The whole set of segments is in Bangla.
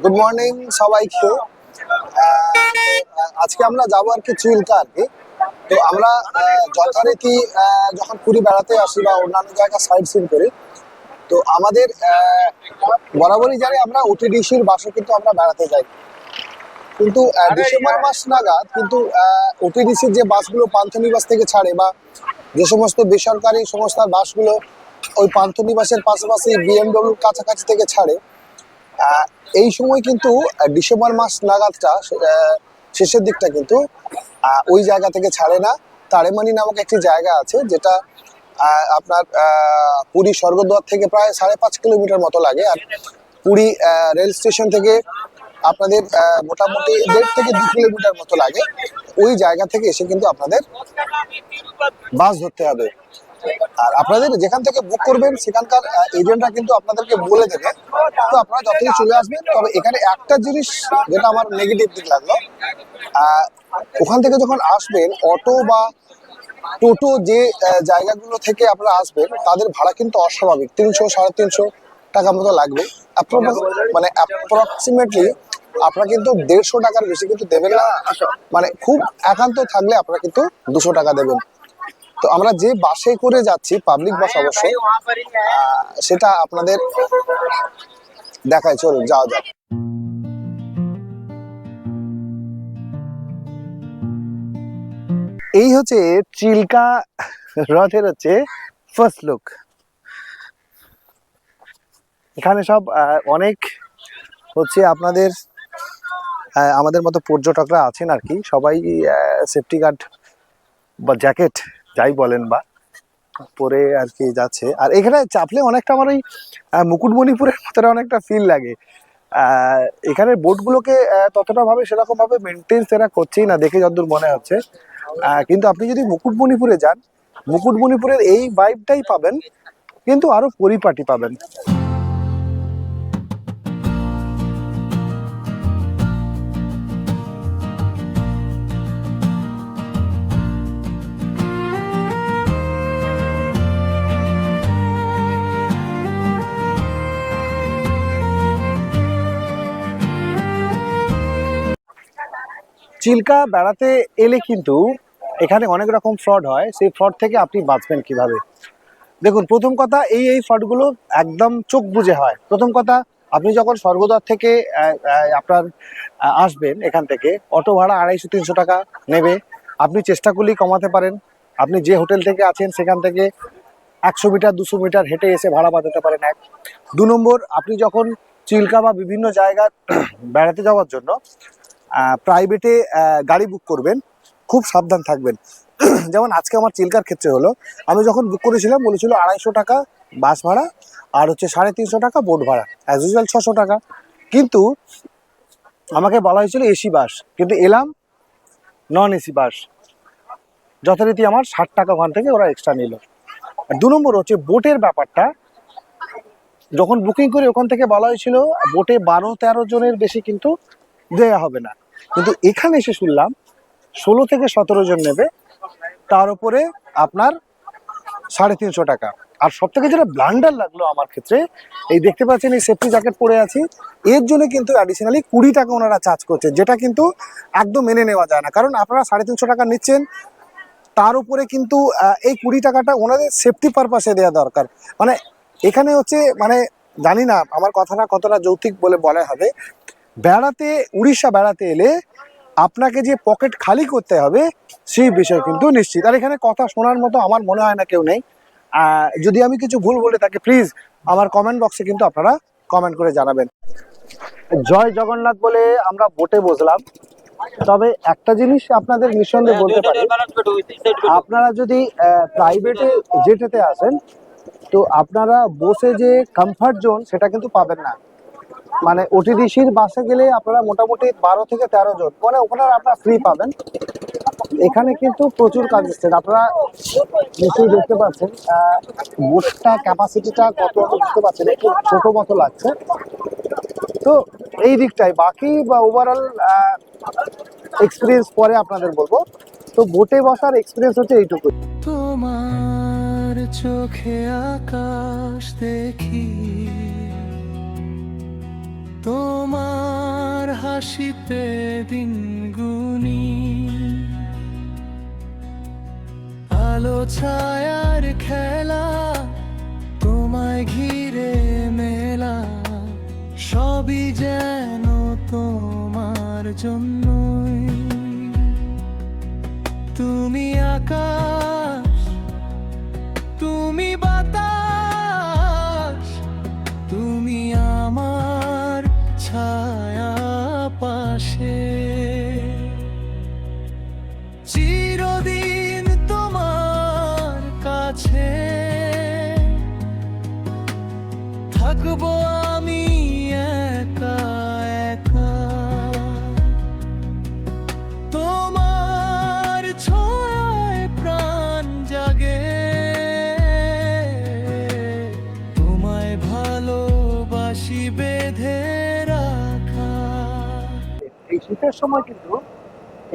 গুড মর্নিং সবাইকে। আজকে আমরা যাবো আর কি চিল্কা আর কি। তো আমরা যথারীতি যখন পুরী বেড়াতে আসি বা অন্যান্য জায়গা সাইড সিন করি, তো আমাদের বরাবরই জানি আমরা ওটিডিসির বাসে কিন্তু আমরা বেড়াতে যাই। কিন্তু ডিসেম্বর মাস নাগাদ কিন্তু ওটিডিসির যে বাসগুলো পান্থনিবাস থেকে ছাড়ে বা যে সমস্ত বেসরকারি সংস্থার বাসগুলো ওই পান্থনিবাসের পাশাপাশি বিএমডব্লিউর কাছাকাছি থেকে ছাড়ে, এই সময় কিন্তু ডিসেম্বর মাস নাগাদটা শেষের দিকটা কিন্তু ওই জায়গা থেকে ছাড়ে না। তারেমানি নামক একটি জায়গা আছে যেটা আপনার পুরী স্বর্গদ্বার থেকে প্রায় 5.5 কিলোমিটার মতো লাগে। আর পুরী রেল স্টেশন থেকে আপনাদের মোটামুটি 1.5 থেকে 2 কিলোমিটার মতো লাগে। ওই জায়গা থেকে এসে কিন্তু আপনাদের বাস ধরতে হবে। আর আপনাদের যেখান থেকে বুক করবেন সেখানকার এজেন্টরা কিন্তু আপনাদেরকে বলে দেবে, তো আপনারা যতই চলে আসবেন। তবে এখানে একটা জিনিস যেটা আমার নেগেটিভ দিক লাগলো, ওখান থেকে যখন আসবেন অটো বা টোটো যে জায়গাগুলো থেকে আপনারা আসবেন তাদের ভাড়া কিন্তু অস্বাভাবিক 300-350 টাকা মতো লাগবে। মানে অ্যাপ্রক্সিমেটলি আপনারা কিন্তু 150 টাকার বেশি কিন্তু দেবেন না। মানে খুব একান্ত থাকলে আপনারা কিন্তু 200 টাকা দেবেন। তো আমরা যে বাসে করে যাচ্ছি, পাবলিক বাস অবশ্যই, সেটা আপনাদের দেখায়। চলুন যাওয়া যাক। এই হচ্ছে চিল্কা হ্রদের হচ্ছে ফার্স্ট লুক। এখানে সব অনেক হচ্ছে আপনাদের আমাদের মতো পর্যটকরা আছেন আর কি। সবাই সেফটি গার্ড বা জ্যাকেট যাই বলেন বা পরে আর কি যাচ্ছে। আর এখানে চাপলে অনেকটা আমার ওই মুকুটমণিপুরের মতো অনেকটা ফিল লাগে। এখানে বোটগুলোকে ততটা ভাবে সেরকম ভাবে মেনটেন্স এরা করছেই না দেখে যতদূর মনে হচ্ছে। কিন্তু আপনি যদি মুকুটমণিপুরে যান, মুকুটমণিপুরের এই ভাইবটাই পাবেন, কিন্তু আরো পরিপাটি পাবেন। চিল্কা বেড়াতে এলে কিন্তু এখানে অনেক রকম ফ্রড হয়। সেই ফ্রড থেকে আপনি বাঁচবেন কিভাবে? দেখুন, প্রথম কথা, এই ফ্রডগুলো একদম চোখ বুজে হয়। প্রথম কথা, আপনি যখন স্বর্গদ্বার থেকে আপনার আসবেন, এখান থেকে অটো ভাড়া 250-300 টাকা নেবে। আপনি চেষ্টা করলেই কমাতে পারেন। আপনি যে হোটেল থেকে আছেন সেখান থেকে 100 মিটার 200 মিটার হেঁটে এসে ভাড়া বাঁচাতে পারেন। 1 2 নম্বর, আপনি যখন চিল্কা বা বিভিন্ন জায়গা বেড়াতে যাওয়ার জন্য প্রাইভেটে গাড়ি বুক করবেন, খুব সাবধান থাকবেন। যেমন আজকে আমার চিল্কার ক্ষেত্রে হলো, আমি যখন বুক করেছিলাম বলেছিল 250 টাকা বাস ভাড়া আর হচ্ছে 350 টাকা বোট ভাড়া, অ্যাজ ইউজুয়াল 600 টাকা। কিন্তু আমাকে বলা হয়েছিল এসি বাস, কিন্তু এলাম নন এসি বাস। যথারীতি আমার 60 টাকা ওখান থেকে ওরা এক্সট্রা নিল। আর 2 নম্বর হচ্ছে বোটের ব্যাপারটা। যখন বুকিং করে ওখান থেকে বলা হয়েছিল বোটে 12-13 জনের বেশি কিন্তু দেয়া হবে না, কিন্তু এখানে এসে শুনলাম 16 থেকে 17 জন নেবে, তার উপরে আপনার 350 টাকা। আর সব থেকে যেটা ব্লান্ডার লাগলো আমার ক্ষেত্রে, এই দেখতে পাচ্ছেন এই সেফটি জ্যাকেট পরে আছি, এর জন্য কিন্তু অ্যাডিশনালি 20 টাকা ওনারা চার্জ করছেন, যেটা কিন্তু একদম মেনে নেওয়া যায় না। কারণ আপনারা 350 টাকা নিচ্ছেন, তার উপরে কিন্তু এই 20 টাকাটা ওনাদের সেফটি পারপাসে দেওয়া দরকার। মানে এখানে হচ্ছে, মানে জানি না আমার কথাটা কতটা যৌক্তিক বলে বলা হবে, বেড়াতে উড়িষ্যা বেড়াতে এলে আপনাকে যে পকেট খালি করতে হবে সেই বিষয় কিন্তু নিশ্চিত। আর এখানে কথা শোনার মতো আমার মনে হয় না কেউ নেই। যদি আমি কিছু ভুল বলে থাকি প্লিজ আমার কমেন্ট বক্সে কিন্তু আপনারা কমেন্ট করে জানাবেন। জয় জগন্নাথ বলে আমরা বোটে বসলাম। তবে একটা জিনিস আপনাদের নিঃসন্দেহে বলতে পারি, আপনারা যদি প্রাইভেটে জেটেতে আসেন তো আপনারা বসে যে কমফর্ট জোন সেটা কিন্তু পাবেন না। মানে ওটিডিসির বাসে গেলে আপনারা মোটামুটি 12 থেকে 13 জন, মানে ওখানে আপনারা ফ্রি পাবেন। এখানে কিন্তু প্রচুর কাজ হচ্ছে, আপনারা নিশ্চয়ই দেখতে পাচ্ছেন বোটটা ক্যাপাসিটিটা কত বুঝতে পারছেন, একটু ছোট মতো লাগছে। তো এই দিকটাই, বাকি বা ওভারঅল এক্সপিরিয়েন্স পরে আপনাদের বলবো। তো বোটে বসার এক্সপিরিয়েন্স হচ্ছে এইটুকু। তোমার চোখে আকাশ দেখি, তোমার হাসিতে দিন গুনি, আলো ছায়ার খেলা, তোমায় ঘিরে মেলা, সবই যেন তোমার জন্যই। তুমি আকাশ, তুমি বাতাস, তুমি আমার ছায়া পাশে, চিরদিন তোমার কাছে থাকবো আমি একা একা। তোমার ছোঁয়ায় প্রাণ জাগে, তোমায় ভালোবাসি বেঁধে রাখা। এই শীতের সময় কিন্তু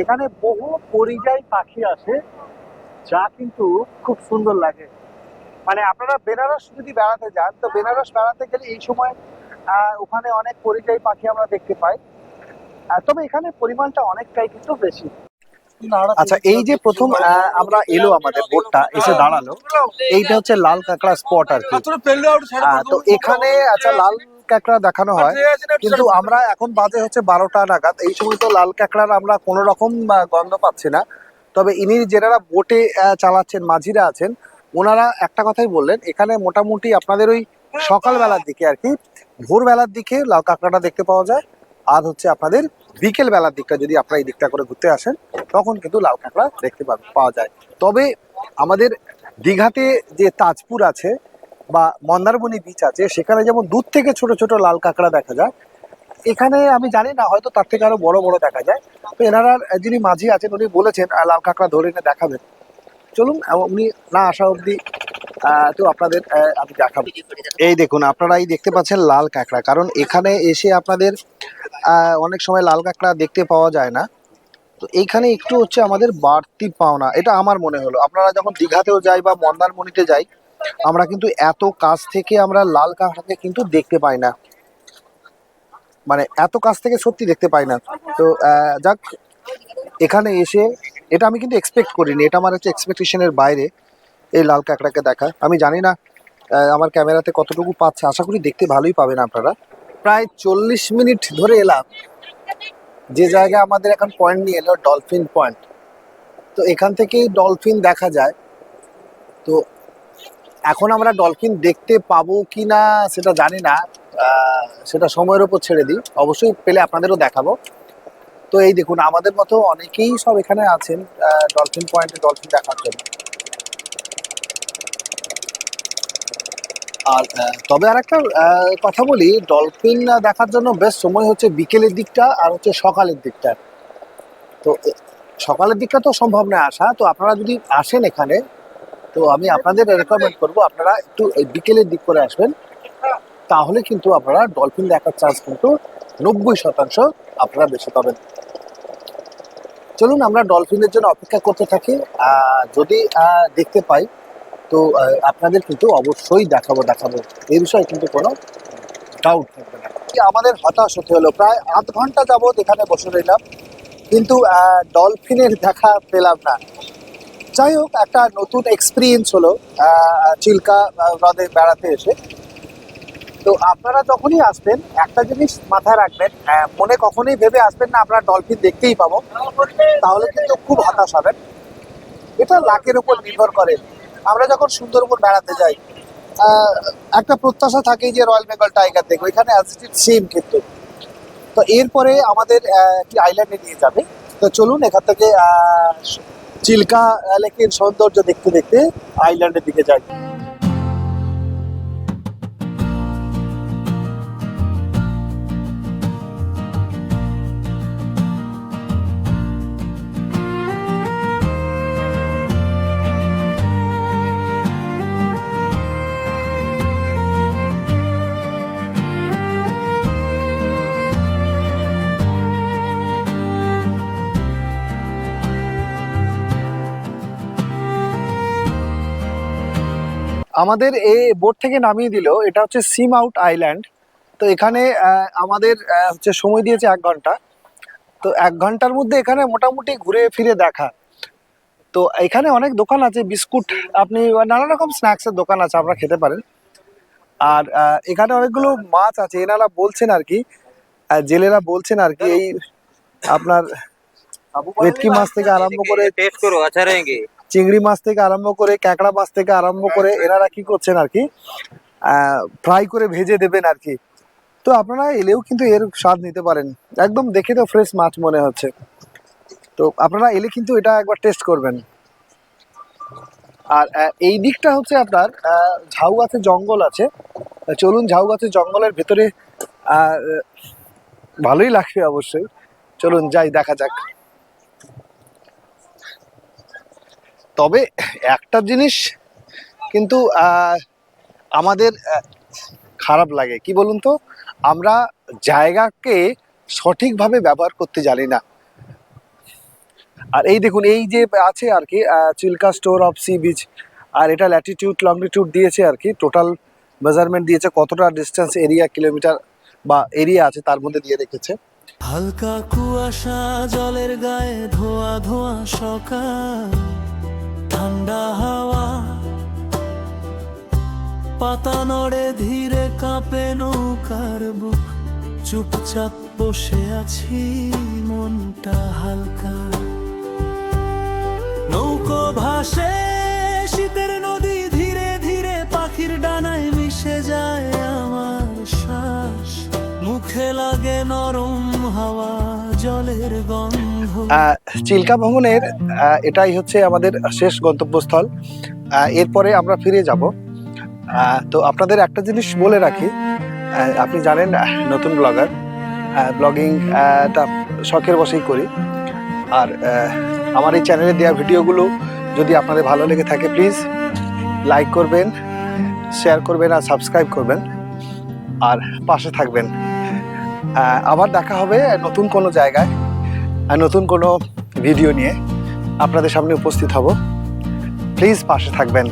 এখানে বহু পরিযায়ী পাখি আসে, যা কিন্তু খুব সুন্দর লাগে। মানে আপনারা বেনারস যদি বেড়াতে যান, তো বেনারস বেড়াতে গেলে এই সময় ওখানে অনেক পরিযায়ী পাখি আমরা দেখতে পাই। তবে এখানে পরিমাণটা অনেকটাই কিন্তু বেশি। আচ্ছা, এই যে প্রথম আমরা এলো, আমাদের বোটটা এসে দাঁড়ালো, এইটা হচ্ছে লাল কাঁকড়া স্পট আর কি। তো এখানে আচ্ছা লাল কাঁকড়া দেখানো হয়, কিন্তু আমরা এখন বাজে হচ্ছে 12টা নাগাদ। এই সময় তো লাল কাঁকড়ার আমরা কোনো রকম গন্ধ পাচ্ছি না। তবে ইনি যেনারা বোটে চালাচ্ছেন, মাঝিরা আছেন, ওনারা একটা কথাই বললেন, এখানে মোটামুটি আপনাদের ওই সকালবেলার দিকে আর কি, ভোরবেলার দিকে লাল কাঁকড়াটা দেখতে পাওয়া যায়। আর হচ্ছে আপনাদের বিকেল বেলার দিকটা যদি আপনারা এই দিকটা করে ঘুরতে আসেন, তখন কিন্তু লাল কাঁকড়া দেখতে পাওয়া যায়। তবে আমাদের দীঘাতে যে তাজপুর আছে বা মন্দারমণি বিচ আছে, সেখানে যেমন দূর থেকে ছোট ছোট লাল কাঁকড়া দেখা যায়, এখানে আমি জানি না, হয়তো তার থেকে আরো বড় বড় দেখা যায়। তো এনারা যিনি মাঝি আছেন, উনি বলেছেন লাল কাঁকড়া ধরে এনে দেখাবেন। চলুন, উনি না আসা অব্দি তো আপনাদের আমি দেখাবো। এই দেখুন, আপনারা এই দেখতে পাচ্ছেন লাল কাঁকড়া। কারণ এখানে এসে আপনাদের অনেক সময় লাল কাঁকড়া দেখতে পাওয়া যায় না। তো এইখানে একটু হচ্ছে আমাদের বাড়তি পাওনা, এটা আমার মনে হলো। আপনারা যখন দীঘাতেও যাই বা মন্দারমণিতে যাই, আমরা কিন্তু এত কাছ থেকে আমরা লাল কাঁকড়াকে কিন্তু দেখতে পাই না, মানে এত কাছ থেকে সত্যি দেখতে পাই না। তো যাক, এখানে এসে এটা আমি কিন্তু এক্সপেক্ট করিনি, এটা আমার হচ্ছে এক্সপেকটেশনের বাইরে এই লাল কাঁকড়াকে দেখা। আমি জানি না আমার ক্যামেরাতে কতটুকু পাচ্ছে, আশা করি দেখতে ভালোই পাবেন আপনারা। প্রায় 40 মিনিট ধরে এলাম যে জায়গায় আমাদের এখন পয়েন্ট নিয়ে এলো, ডলফিন পয়েন্ট। তো এখান থেকেই ডলফিন দেখা যায়। তো এখন আমরা ডলফিন দেখতে পাবো কি না সেটা জানি না, সেটা সময়ের উপর ছেড়ে দিই। অবশ্যই পেলে আপনাদেরও দেখাবো। তো এই দেখুন, আমাদের মতো অনেকেই সব এখানে আছেন ডলফিন পয়েন্টে ডলফিন দেখার জন্য। আর তবে আর একটা কথা বলি, ডলফিন দেখার জন্য বেস্ট সময় হচ্ছে বিকেলের দিকটা আর হচ্ছে সকালের দিকটা। তো সকালের দিকটা তো সম্ভব না আসা, তো আপনারা যদি আসেন এখানে, তো আমি আপনাদের রেকমেন্ড করবো আপনারা একটু এই বিকেলের দিক করে আসবেন। তাহলে কিন্তু আপনারা ডলফিন দেখার চান্স কিন্তু 90% আপনারা বেশি পাবেন। চলুন, আমরা ডলফিনের জন্য অপেক্ষা করতে থাকি। যদি দেখতে পাই, তো আপনাদের কিন্তু অবশ্যই দেখাবো। এই বিষয়ে কিন্তু কোনো ডাউট থাকবে না। আমাদের হতাশ হতে হলো, প্রায় আধ ঘন্টা যাবত এখানে বসে রইলাম, কিন্তু ডলফিনের দেখা পেলাম না। যাই হোক, একটা নতুন এক্সপিরিয়েন্স হলো চিল্কা হ্রদে বেড়াতে এসে। তো আপনারা যখনই আসবেন, একটা জিনিস মাথায় রাখবেন, মনে কখনোই ভেবে আসবেন না আপনারা ডলফিন দেখতেই পাবো, তাহলে কিন্তু খুব হতাশ হবেন। এটা লাকের উপর নির্ভর করে। আমরা যখন সুন্দরবন বেড়াতে যাই, একটা প্রত্যাশা থাকে যে রয়্যাল বেঙ্গল টাইগার দেখবো, এখানে সেম কিন্তু। তো এরপরে আমাদের একটি আইল্যান্ডে নিয়ে যাবে। তো চলুন, এখান থেকে চিল্কা লেকের সৌন্দর্য দেখতে দেখতে আইল্যান্ডের দিকে যাই। আমাদের এই বোট থেকে নামিয়ে দিল, এটা হচ্ছে সিম আউট আইল্যান্ড। তো এখানে আমাদের হচ্ছে সময় দিয়েছে 1 ঘন্টা। তো 1 ঘন্টার মধ্যে এখানে মোটামুটি ঘুরে ফিরে দেখা। তো এখানে অনেক দোকান আছে, বিস্কুট, আপনি নানা রকম স্ন্যাক্সের দোকান আছে, আপনারা খেতে পারেন। আর এখানে অনেকগুলো মাছ আছে, এনারা বলছেন আর কি, জেলেরা বলছেন আর কি, এই আপনার ভেটকি মাছ থেকে আরম্ভ করে टेस्ट करो अच्छा रहेंगे। চিংড়ি মাছ থেকে আরম্ভ করে ক্যাঁকড়া মাছ থেকে আরম্ভ করে এনারা কি করছেন আর কি, ফ্রাই করে ভেজে দেবেন আর কি। তো আপনারা এলেও কিন্তু এর স্বাদ নিতে পারেন, একদম দেখে তো ফ্রেশ মাছ মনে হচ্ছে। তো আপনারা এলে কিন্তু এটা একবার টেস্ট করবেন। আর এই দিকটা হচ্ছে আপনার ঝাউ গাছের জঙ্গল আছে। চলুন ঝাউ গাছের জঙ্গলের ভেতরে, আহ, ভালোই লাগবে অবশ্যই, চলুন যাই, দেখা যাক। তবে একটা জিনিস কিন্তু আমাদের খারাপ লাগে, কি বলুন তো, আমরা জায়গাকে সঠিকভাবে ব্যবহার করতে জানি না। আর এই দেখুন, এই যে আছে আর কি Chilka store of sea beach, আর এটা ল্যাটিটিউড লংটিটিউড দিয়েছে আর কি, টোটাল মেজারমেন্ট দিয়েছে, কতটা ডিস্টেন্স এরিয়া কিলোমিটার বা এরিয়া আছে তার মধ্যে দিয়ে রেখেছে। হালকা কুয়াশা জলের গায়ে ধোয়া ধোয়া সকাল, ঠান্ডা হাওয়া পাতা নড়ে ধীরে কাঁপে নৌকার বুক, চুপচাপ বসে আছি মনটা হালকা। নৌকো ভাসে শীতের নদী ধীরে ধীরে, পাখির ডানায় মিশে যায় আমার শ্বাস, মুখে লাগে নরম হাওয়া জলের গন্ধ। চিল্কা ভ্রমণের এটাই হচ্ছে আমাদের শেষ গন্তব্যস্থল। এরপরে আমরা ফিরে যাব। তো আপনাদের একটা জিনিস বলে রাখি, আপনি জানেন নতুন ব্লগার, ব্লগিংটা শখের বশেই করি। আর আমার এই চ্যানেলে দেওয়া ভিডিওগুলো যদি আপনাদের ভালো লেগে থাকে, প্লিজ লাইক করবেন, শেয়ার করবেন আর সাবস্ক্রাইব করবেন, আর পাশে থাকবেন। আবার দেখা হবে নতুন কোনো জায়গায়, নতুন কোনো ভিডিও নিয়ে আপনাদের সামনে উপস্থিত হব। প্লিজ পাশে থাকবেন।